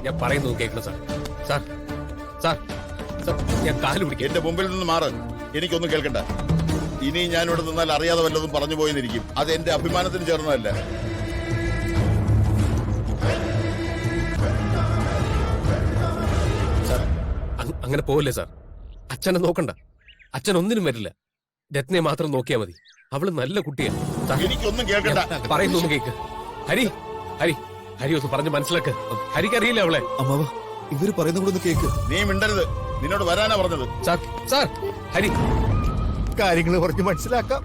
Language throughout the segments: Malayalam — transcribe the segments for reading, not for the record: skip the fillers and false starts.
ഞാൻ പറയുന്നത് കേൾക്കണം സാർ. സാർ സാർ സാർ ഞാൻ കാല് പിടിക്കും. എന്റെ മുമ്പിൽ നിന്ന് മാറ്. എനിക്കൊന്നും കേൾക്കണ്ട. ഇനി ഞാനിവിടെ നിന്നാൽ അറിയാതെ വല്ലതും പറഞ്ഞു പോയെന്നിരിക്കും. അത് എന്റെ അഭിമാനത്തിന് ചേർന്നതല്ല. സാർ അങ്ങനെ പോവില്ലേ സാർ. അച്ഛനെ നോക്കണ്ട. അച്ഛൻ ഒന്നിനും വരില്ല. രത്നയെ മാത്രം നോക്കിയാൽ മതി. അവള് നല്ല കുട്ടിയാണ്. എനിക്കൊന്നും കേൾക്കണ്ട. പറയുന്നൊന്നും കേക്ക്. ഹരി ഹരി ഹരി ഒന്ന് പറഞ്ഞ് മനസ്സിലാക്ക്. ഹരിക്കറിയില്ല അവളെ. അമ്മാവ ഇവര് പറയുന്ന കൂടെ ഒന്ന് കേക്ക്. നീ മിണ്ടരുത്. നിന്നോട് വരാനാ പറഞ്ഞത്. സാർ സാർ ഹരി കാര്യങ്ങൾ കുറച്ച് മനസ്സിലാക്കാം.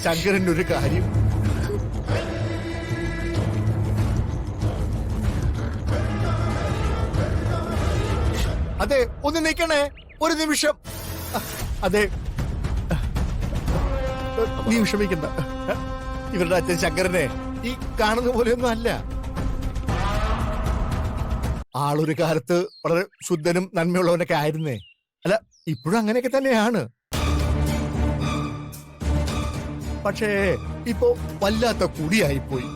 ശങ്കരന്റെ ഒരു കാര്യം, അതെ ഒന്ന് നിൽക്കണേ ഒരു നിമിഷം. അതെ നീ വിഷമിക്കണ്ട. ഇവരുടെ അച്ഛൻ ശങ്കരനെ ഈ കാണുന്ന പോലെയൊന്നും അല്ല. ആളൊരു കാലത്ത് വളരെ ശുദ്ധനും നന്മയുള്ളവനൊക്കെ ആയിരുന്നേ. അല്ല ഇപ്പോഴും അങ്ങനെയൊക്കെ തന്നെയാണ്. പക്ഷേ ഇപ്പോ വല്ലാത്ത കുടിയായിപ്പോയി.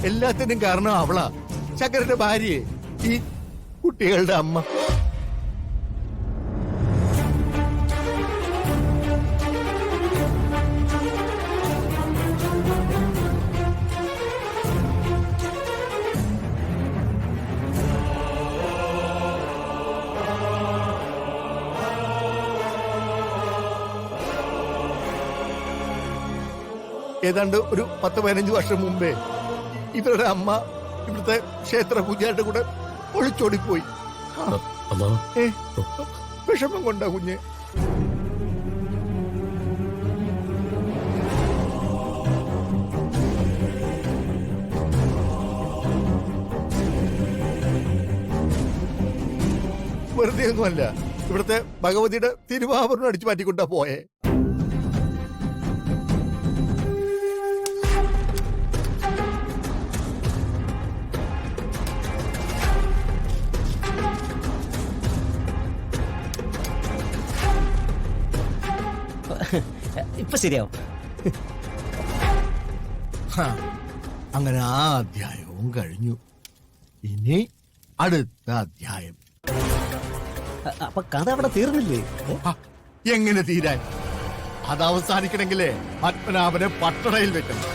എല്ലാത്തിനും കാരണം അവളാ, ശങ്കരന്റെ ഭാര്യയെ, ഈ കുട്ടികളുടെ അമ്മ. ഏതാണ്ട് ഒരു 10-15 വർഷം മുമ്പേ ഇവരുടെ അമ്മ ഇവിടുത്തെ ക്ഷേത്ര പൂജയുടെ കൂടെ ഒളിച്ചോടിപ്പോയി. വിഷമം കൊണ്ടാ കുഞ്ഞ്. വെറുതെ ഒന്നുമല്ല, ഇവിടുത്തെ ഭഗവതിയുടെ തിരുവാഭരണം അടിച്ചു മാറ്റിക്കൊണ്ടാ പോയേ. ഇപ്പൊ ശരിയാവും. അങ്ങനെ ആ അധ്യായവും കഴിഞ്ഞു. ഇനി അടുത്ത അധ്യായം. അപ്പൊ കഥ അവിടെ തീർന്നില്ലേ? എങ്ങനെ തീരാൻ? അത് അവസാനിക്കണമെങ്കിലേ പത്മനാഭനെ പട്ടണയിൽ വെക്കണം.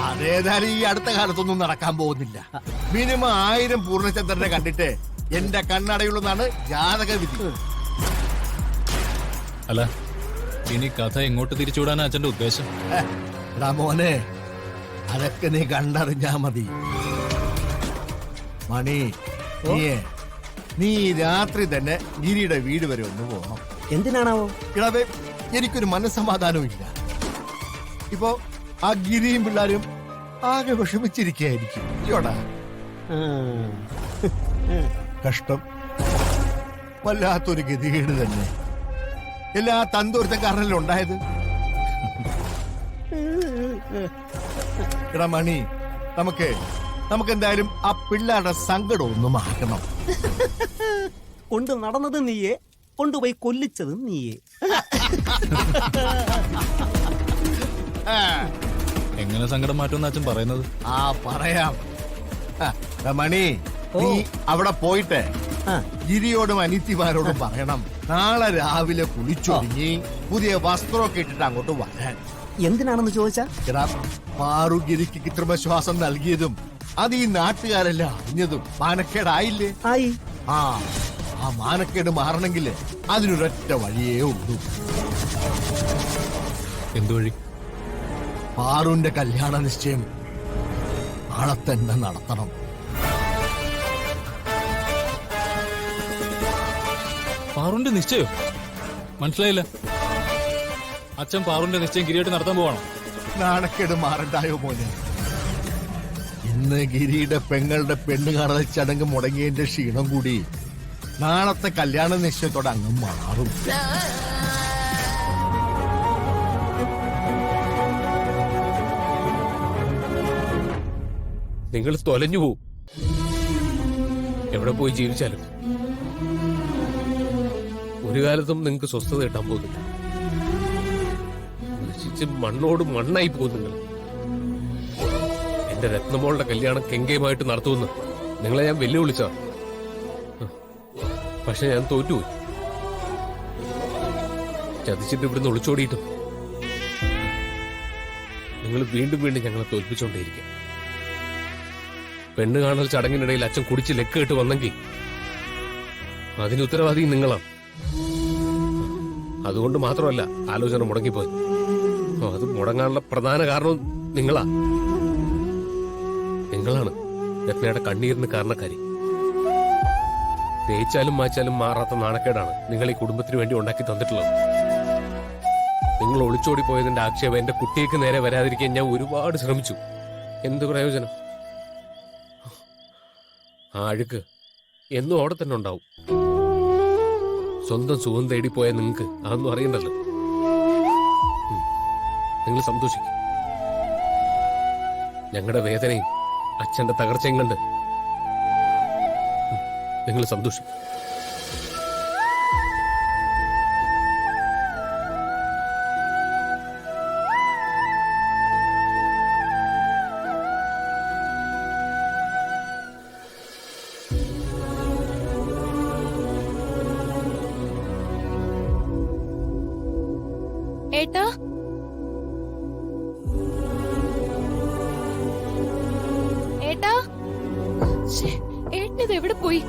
അതേതായാലും ഈ അടുത്ത കാലത്തൊന്നും നടക്കാൻ പോകുന്നില്ല. മിനിമം 1000 പൂർണ്ണചന്ദ്രനെ കണ്ടിട്ട് എന്റെ കണ്ണടയുള്ളതാണ് ജാതക വിധി. അല്ല ഇനി കഥ എങ്ങോട്ട് തിരിച്ചുവിടാനാ അച്ഛന്റെ ഉദ്ദേശം? മോനെ അതൊക്കെ നീ കണ്ടറിഞ്ഞാ മതി. മണി നീ രാത്രി തന്നെ ഗിരിയുടെ വീട് വരെ ഒന്ന് പോകണം. എന്തിനാണാവോ? ഇളവേ എനിക്കൊരു മനസ്സമാധാനവും ഇല്ല. ഇപ്പോ ആ ഗിരിയും പിള്ളേരും ആകെ വിഷമിച്ചിരിക്കുകയായിരിക്കും. ഇയോടാ കഷ്ടം, വല്ലാത്തൊരു ഗതികേട് തന്നെ. എല്ലാ തന്തൂരത്തക്കാരനല്ലേ ഉണ്ടായത്. എടാ മണി, നമുക്ക് എന്തായാലും ആ പിള്ളേരുടെ സങ്കടം ഒന്ന് മാറ്റണം. കൊണ്ട് നടന്നത് നീയെ, കൊണ്ടുപോയി കൊല്ലിച്ചത് നീയെ. എങ്ങനെ സങ്കടം മാറ്റുമെന്ന് അച്ഛൻ പറയുന്നത്? ആ പറയാം. മണി നീ അവിടെ പോയിട്ട് ഗിരിയോടും അനിത്യമാരോടും പറയണം നാളെ രാവിലെ കുളിച്ചൊരുങ്ങി പുതിയ വസ്ത്രമൊക്കെ ഇട്ടിട്ട് അങ്ങോട്ട് വരാൻ. എന്തിനാണെന്ന് ചോദിച്ചാ, എടാ പാറു ഗിരിക്ക് കൃത്രിമശ്വാസം നൽകിയതും അത് ഈ നാട്ടുകാരെല്ലാം അറിഞ്ഞതും മാനക്കേടായില്ലേ? ആയി. ആ മാനക്കേട് മാറണമെങ്കിൽ അതിനൊരൊറ്റ വഴിയേ ഉള്ളൂ. എന്തു വഴി? പാറുവിന്റെ കല്യാണ നിശ്ചയം നാളെ തന്നെ നടത്തണം. പാറുന്റെ നിശ്ചയോ? മനസ്സിലായില്ല. അച്ഛൻ പാറുന്റെ നിശ്ചയം ഗിരിയായിട്ട് നടത്താൻ പോവാണോ? നാണക്കേട് മാറണ്ടായോ മോനെ? ഇന്ന് ഗിരിയുടെ പെങ്ങളുടെ പെണ്ണ് കാണൽ ചടങ്ങ് മുടങ്ങിയതിന്റെ ക്ഷീണം കൂടി നാളത്തെ കല്യാണ നിശ്ചയത്തോടെ അങ്ങ് മാറും. നിങ്ങൾ തൊലഞ്ഞു പോവും. എവിടെ പോയി ജീവിച്ചാലും ഒരു കാലത്തും നിങ്ങൾക്ക് സ്വസ്ഥത കിട്ടാൻ പോകുന്നില്ല. നശിച്ച് മണ്ണോട് മണ്ണായി പോകും നിങ്ങൾ. എന്റെ രത്നമോളുടെ കല്യാണം കെങ്കേമായിട്ട് നടത്തുമെന്ന് നിങ്ങളെ ഞാൻ വെല്ലുവിളിച്ച, പക്ഷെ ഞാൻ തോറ്റുപോയി. ചതിച്ചിട്ട് ഇവിടുന്ന് ഒളിച്ചോടിയിട്ടും നിങ്ങൾ വീണ്ടും വീണ്ടും ഞങ്ങളെ തോൽപ്പിച്ചുകൊണ്ടേയിരിക്കും. പെണ്ണ് കാണൽ ചടങ്ങിനിടയിൽ അച്ഛൻ കുടിച്ച് ലെക്കിട്ട് വന്നെങ്കിൽ അതിന് ഉത്തരവാദി നിങ്ങളാണ്. അതുകൊണ്ട് മാത്രമല്ല ആലോചന മുടങ്ങിപ്പോയി. അത് മുടങ്ങാനുള്ള പ്രധാന കാരണം നിങ്ങളാണ് രത്നയുടെ കണ്ണീരിന് കാരണക്കാരി. തേച്ചാലും മാച്ചാലും മാറാത്ത നാണക്കേടാണ് നിങ്ങൾ ഈ കുടുംബത്തിന് വേണ്ടി ഉണ്ടാക്കി തന്നിട്ടുള്ളത്. നിങ്ങൾ ഒളിച്ചോടി പോയതിന്റെ ആക്ഷേപം എന്റെ കുട്ടിക്ക് നേരെ വരാതിരിക്കാൻ ഞാൻ ഒരുപാട് ശ്രമിച്ചു. എന്ത് പ്രയോജനം? ആ അഴുക്ക് എന്നും അവിടെ തന്നെ ഉണ്ടാവും. സ്വന്തം സുഖം തേടിപ്പോയ നിങ്ങൾക്ക് അതൊന്നും അറിയണ്ടല്ലോ. നിങ്ങൾ സന്തോഷിക്കും. ഞങ്ങളുടെ വേദനയും അച്ഛന്റെ തകർച്ചയും കണ്ട് നിങ്ങൾ സന്തോഷിക്കും. ഏട്ടാ, ഏട്ടാ, ഏട്ടനിത് എവിടെ പോയി?